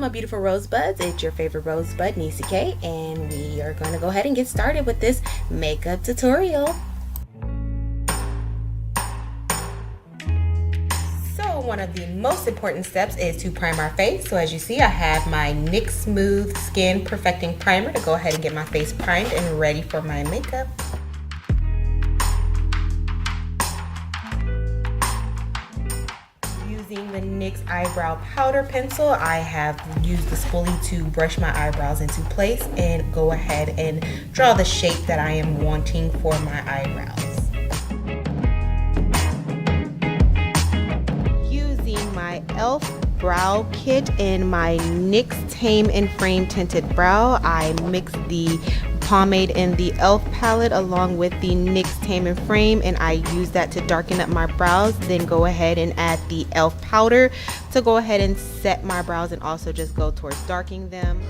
my beautiful rosebuds. It's your favorite rosebud, Nichole, and we are going to go ahead and get started with this makeup tutorial. So one of the most important steps is to prime our face. So as you see, I have my NYX Smooth Skin Perfecting Primer to go ahead and get my face primed and ready for my makeup. Using the NYX Eyebrow Powder Pencil, I have used the spoolie to brush my eyebrows into place and go ahead and draw the shape that I am wanting for my eyebrows. Using my e.l.f. brow kit in my NYX Tame and Frame tinted brow, I mix the pomade in the e.l.f. palette along with the NYX Tame and Frame, and I use that to darken up my brows. Then go ahead and add the e.l.f. powder to go ahead and set my brows and also just go towards darkening them.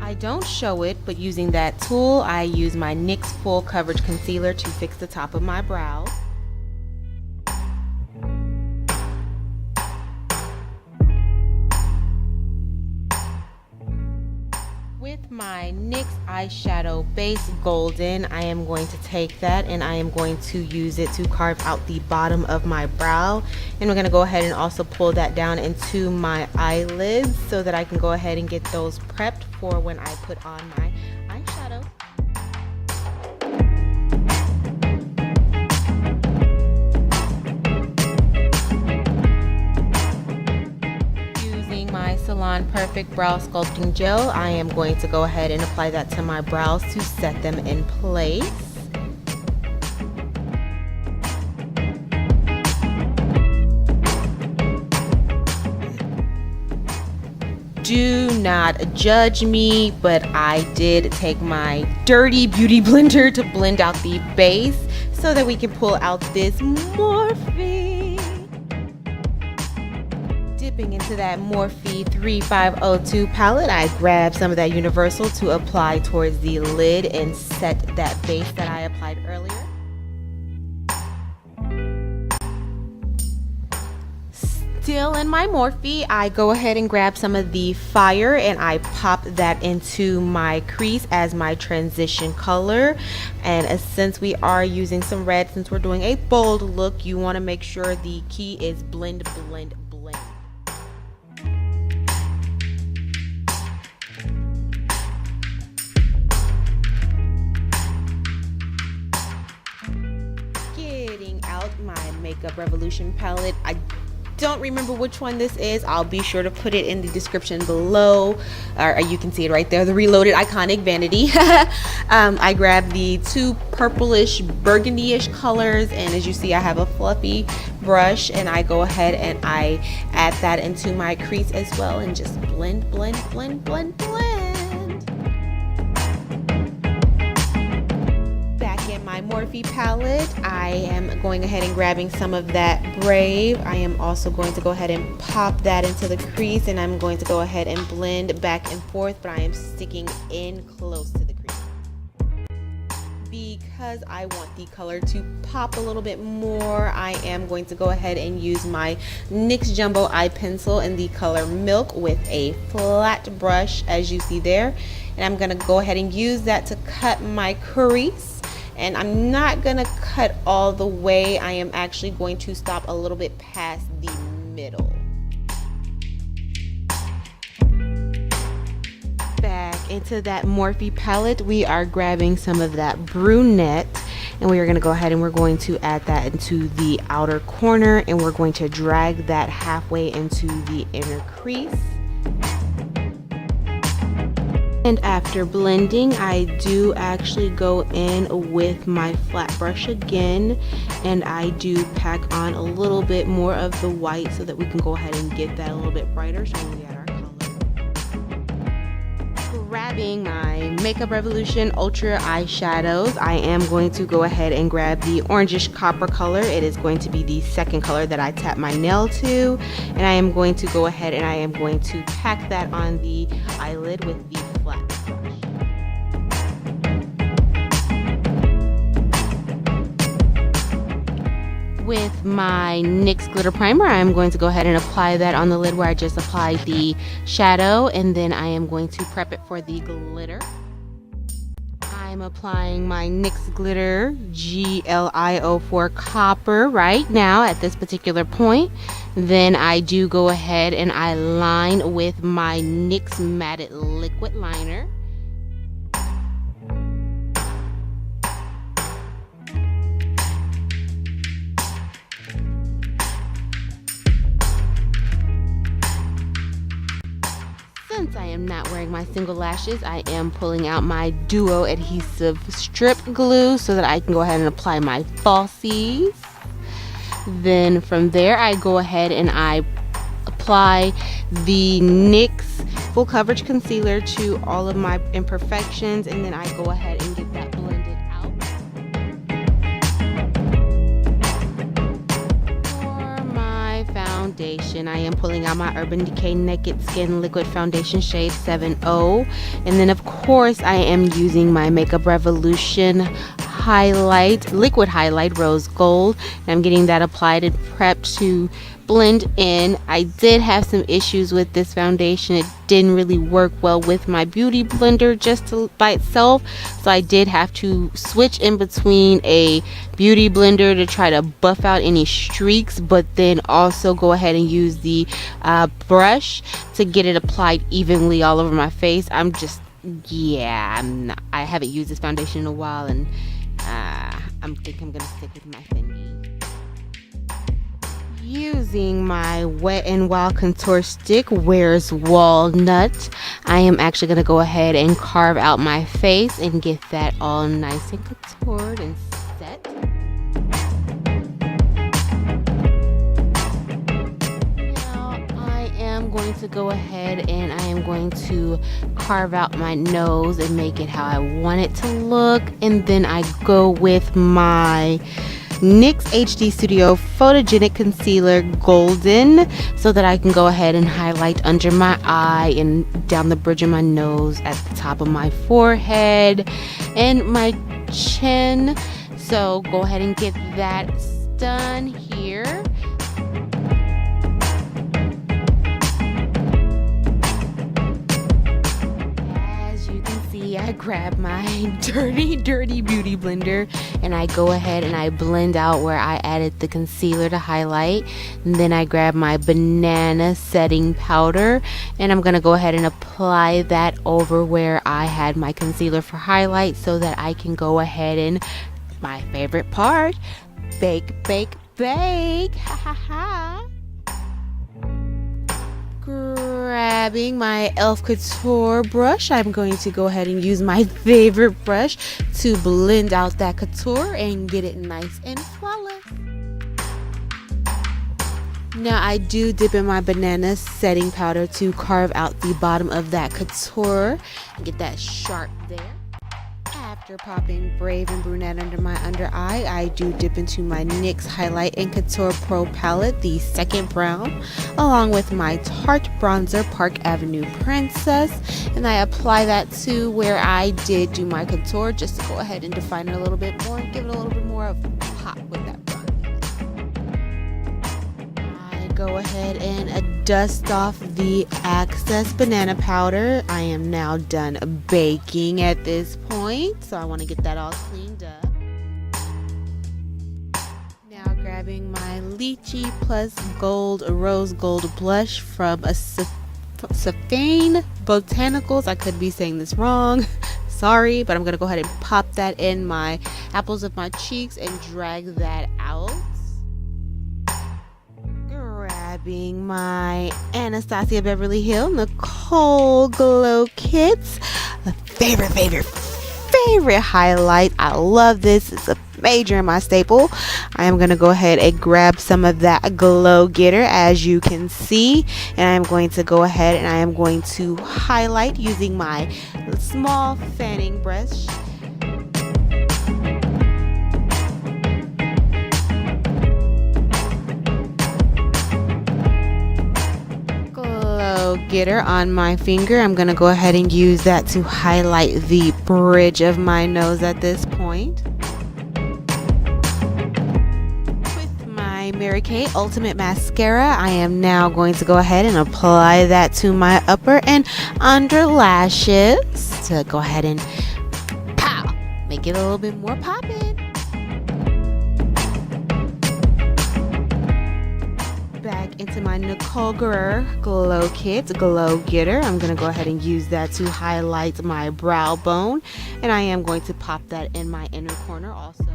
I don't show it, but using that tool, I use my NYX Full Coverage Concealer to fix the top of my brows. With my NYX eyeshadow base Golden, I am going to take that and I am going to use it to carve out the bottom of my brow, and we're going to go ahead and also pull that down into my eyelids so that I can go ahead and get those prepped for when I put on my eyeshadow. Salon Perfect Brow Sculpting Gel, I am going to go ahead and apply that to my brows to set them in place. Do not judge me, but I did take my dirty beauty blender to blend out the base so that we can pull out this Morphe. Dipping into that Morphe 3502 palette, I grabbed some of that Universal to apply towards the lid and set that base that I applied earlier. Still in my Morphe, I go ahead and grab some of the Fire and I pop that into my crease as my transition color. And since we are using some red, since we're doing a bold look, you want to make sure the key is blend, blend, blend. My Makeup Revolution palette. I don't remember which one this is. I'll be sure to put it in the description below, or you can see it right there, the Reloaded Iconic Vanity. I grabbed the two purplish burgundy-ish colors, and as you see, I have a fluffy brush, and I go ahead and I add that into my crease as well and just blend, blend, blend, blend, blend. My Morphe palette, I am going ahead and grabbing some of that Brave. I am also going to go ahead and pop that into the crease, and I'm going to go ahead and blend back and forth, but I am sticking in close to the crease because I want the color to pop a little bit more. I am going to go ahead and use my NYX Jumbo Eye Pencil in the color Milk with a flat brush, as you see there, and I'm going to go ahead and use that to cut my crease. And I'm not gonna cut all the way. I am actually going to stop a little bit past the middle. Back into that Morphe palette, we are grabbing some of that brunette, and we are gonna go ahead and we're going to add that into the outer corner, and we're going to drag that halfway into the inner crease. And after blending, I do actually go in with my flat brush again, and I do pack on a little bit more of the white so that we can go ahead and get that a little bit brighter so we add our color. Grabbing my Makeup Revolution Ultra eyeshadows, I am going to go ahead and grab the orangish copper color. It is going to be the second color that I tap my nail to, and I am going to go ahead and I am going to pack that on the eyelid with the flat brush. With my NYX Glitter Primer, I'm going to go ahead and apply that on the lid where I just applied the shadow, and then I am going to prep it for the glitter. I'm applying my NYX Glitter GLI04 Copper right now at this particular point. Then I do go ahead and I line with my NYX Matted Liquid Liner. Since I am not wearing my single lashes, I am pulling out my Duo Adhesive Strip Glue so that I can go ahead and apply my falsies. Then from there, I go ahead and I apply the NYX Full Coverage Concealer to all of my imperfections, and then I go ahead and get that blended out. For my foundation, I am pulling out my Urban Decay Naked Skin Liquid Foundation shade 70, and then of course I am using my Makeup Revolution liquid highlight rose gold, and I'm getting that applied and prepped to blend in. I did have some issues with this foundation. It didn't really work well with my beauty blender just by itself, so I did have to switch in between a beauty blender to try to buff out any streaks, but then also go ahead and use the brush to get it applied evenly all over my face. I haven't used this foundation in a while, and I think I'm gonna stick with my Fendi. Using my Wet n Wild contour stick, Where's Walnut, I am actually gonna go ahead and carve out my face and get that all nice and contoured and set. I'm going to go ahead and I am going to carve out my nose and make it how I want it to look, and then I go with my NYX HD Studio Photogenic Concealer Golden so that I can go ahead and highlight under my eye and down the bridge of my nose, at the top of my forehead and my chin. So go ahead and get that done here. I grab my dirty beauty blender and I go ahead and I blend out where I added the concealer to highlight, and then I grab my banana setting powder and I'm gonna go ahead and apply that over where I had my concealer for highlight, so that I can go ahead and, my favorite part, bake. Ha ha ha. Grabbing my e.l.f. Couture brush, I'm going to go ahead and use my favorite brush to blend out that couture and get it nice and flawless. Now I do dip in my banana setting powder to carve out the bottom of that couture and get that sharp there. After popping Brave and Brunette under my under eye, I do dip into my NYX Highlight and Couture Pro palette, the second brown, along with my Tarte bronzer Park Avenue Princess, and I apply that to where I did do my couture, just to go ahead and define it a little bit more and give it a little bit more of a pop with that bronzer. I go ahead and dust off the excess banana powder. I am now done baking at this point, so I want to get that all cleaned up. Now grabbing my Lychee Plus Gold Rose Gold Blush from a Serapine Botanicals. I could be saying this wrong, sorry, but I'm going to go ahead and pop that in my apples of my cheeks and drag that out. Grabbing my Anastasia Beverly Hills Nichole Glow Kits, the favorite highlight. I love this. It's a major in my staple. I am going to go ahead and grab some of that Glow Getter, as you can see, and I'm going to go ahead and I am going to highlight using my small fanning brush. Getter on my finger. I'm going to go ahead and use that to highlight the bridge of my nose at this point. With my Mary Kay Ultimate Mascara. I am now going to go ahead and apply that to my upper and under lashes to go ahead and pow, make it a little bit more poppin'. Back into my Nichole Guerrero Glow Kit Glow Getter. I'm going to go ahead and use that to highlight my brow bone, and I am going to pop that in my inner corner also.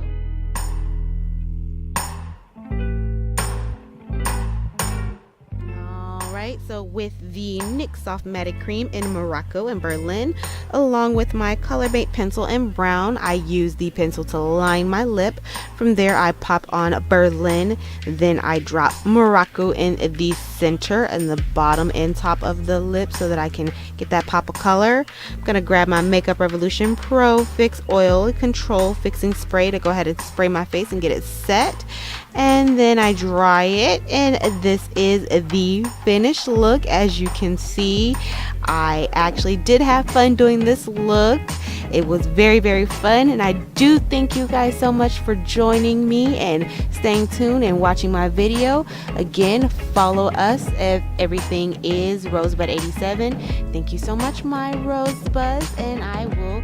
So with the NYX Soft Matte Cream in Morocco and Berlin, along with my Color Bait pencil in brown, I use the pencil to line my lip. From there I pop on Berlin, then I drop Morocco in the center and the bottom and top of the lip so that I can get that pop of color. I'm going to grab my Makeup Revolution Pro Fix Oil Control Fixing Spray to go ahead and spray my face and get it set. And then I dry it, and this is the finished look. As you can see, I actually did have fun doing this look. It was very fun, and I do thank you guys so much for joining me and staying tuned and watching my video. Again, follow us if everything is Rosebud87. Thank you so much, my Rosebuds, and I will